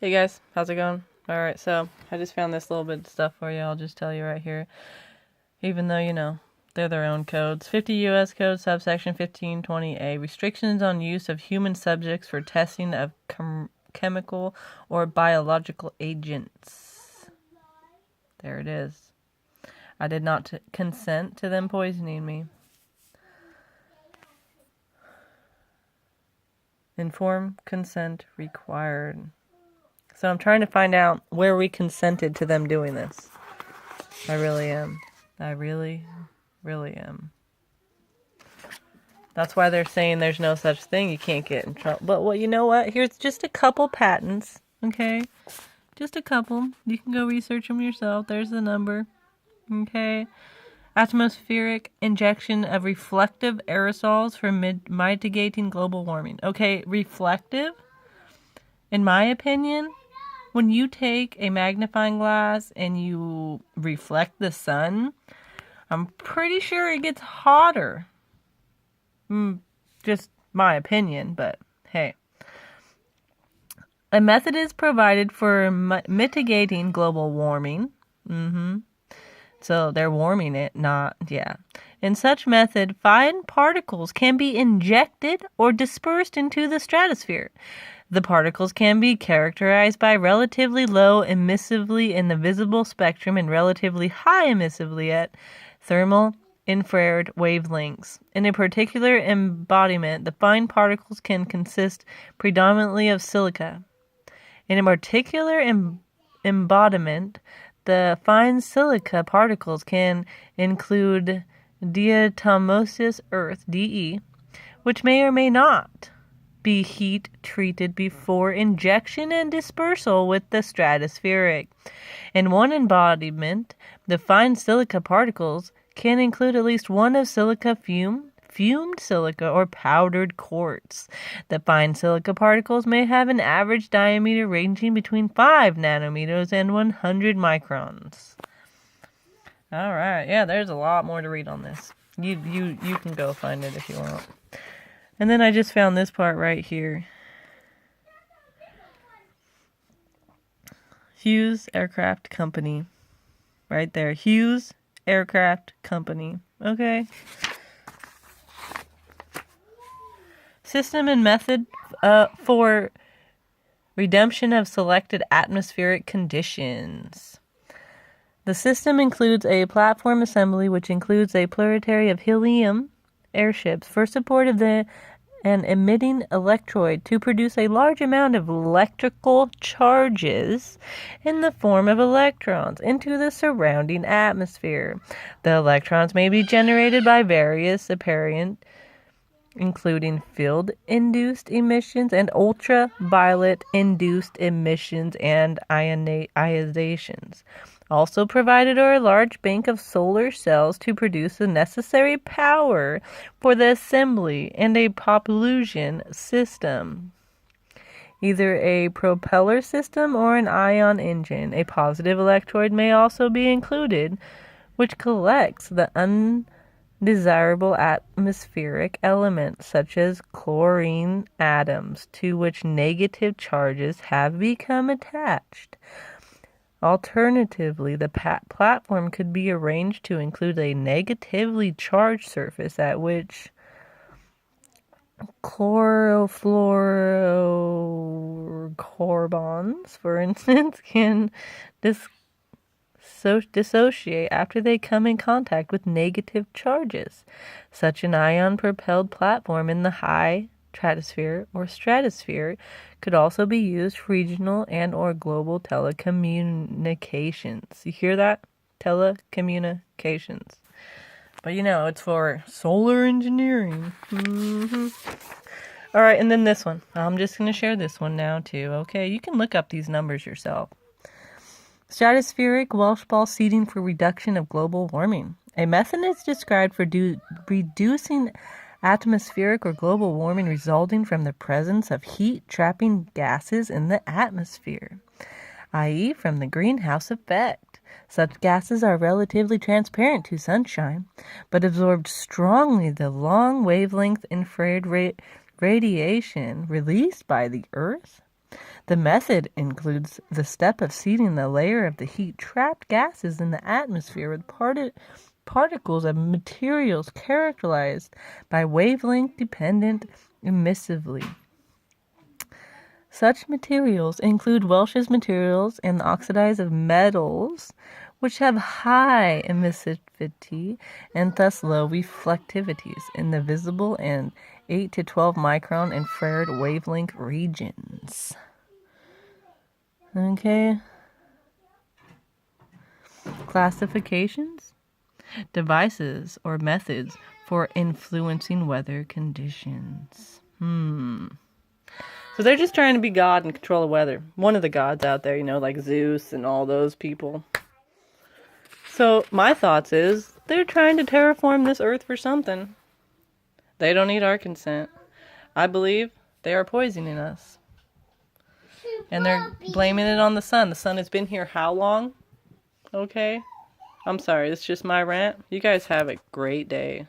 Hey guys, how's it going? Alright, so I just found this little bit of stuff for you. I'll just tell you right here. Even though, they're their own codes. 50 U.S. Code, subsection 1520A. Restrictions on use of human subjects for testing of chemical or biological agents. There it is. I did not consent to them poisoning me. Informed consent required. So I'm trying to find out where we consented to them doing this. I really am. I really, really am. That's why they're saying there's no such thing. You can't get in trouble. But you know what? Here's just a couple patents, okay? Just a couple. You can go research them yourself. There's the number, okay? Atmospheric injection of reflective aerosols for mitigating global warming. Okay, reflective, in my opinion, when you take a magnifying glass and you reflect the sun, I'm pretty sure it gets hotter. Just my opinion, but hey. A method is provided for mitigating global warming. So they're warming it, In such method, fine particles can be injected or dispersed into the stratosphere. The particles can be characterized by relatively low emissively in the visible spectrum and relatively high emissively at thermal infrared wavelengths. In a particular embodiment, the fine particles can consist predominantly of silica. In a particular embodiment, the fine silica particles can include diatomaceous earth, DE, which may or may not be heat treated before injection and dispersal with the stratospheric. In one embodiment, the fine silica particles can include at least one of silica fumed silica or powdered quartz. The fine silica particles may have an average diameter ranging between 5 nanometers and 100 microns. All right, yeah, there's a lot more to read on this. You can go find it if you want. And then I just found this part right here. Hughes Aircraft Company. Right there. Hughes Aircraft Company. Okay. System and method for redemption of selected atmospheric conditions. The system includes a platform assembly which includes a plurality of helium airships for support of an emitting electrode to produce a large amount of electrical charges in the form of electrons into the surrounding atmosphere. The electrons may be generated by various apparent, including field-induced emissions and ultraviolet-induced emissions and ionizations. Also provided are a large bank of solar cells to produce the necessary power for the assembly and a propulsion system, either a propeller system or an ion engine. A positive electrode may also be included, which collects the undesirable atmospheric elements such as chlorine atoms to which negative charges have become attached. Alternatively, the platform could be arranged to include a negatively charged surface at which chlorofluorocarbons, for instance, can dissociate after they come in contact with negative charges. Such an ion-propelled platform in the high stratosphere or stratosphere could also be used for regional and or global telecommunications. You hear that? Telecommunications. But it's for solar engineering. All right, and then this one. I'm just going to share this one now too, okay? You can look up these numbers yourself. Stratospheric Welsh ball seeding for reduction of global warming. A method is described for reducing atmospheric or global warming resulting from the presence of heat-trapping gases in the atmosphere, i.e. from the greenhouse effect. Such gases are relatively transparent to sunshine, but absorb strongly the long wavelength infrared radiation released by the Earth. The method includes the step of seeding the layer of the heat-trapped gases in the atmosphere with particles of materials characterized by wavelength-dependent emissively. Such materials include Welch's materials and the oxides of metals, which have high emissivity and thus low reflectivities in the visible and 8 to 12 micron infrared wavelength regions. Okay. Classifications. Devices or methods for influencing weather conditions. So they're just trying to be God and control the weather. One of the gods out there, like Zeus and all those people. So my thoughts is they're trying to terraform this earth for something. They don't need our consent. I believe they are poisoning us. And they're blaming it on the sun. The sun has been here how long? Okay. I'm sorry, it's just my rant. You guys have a great day.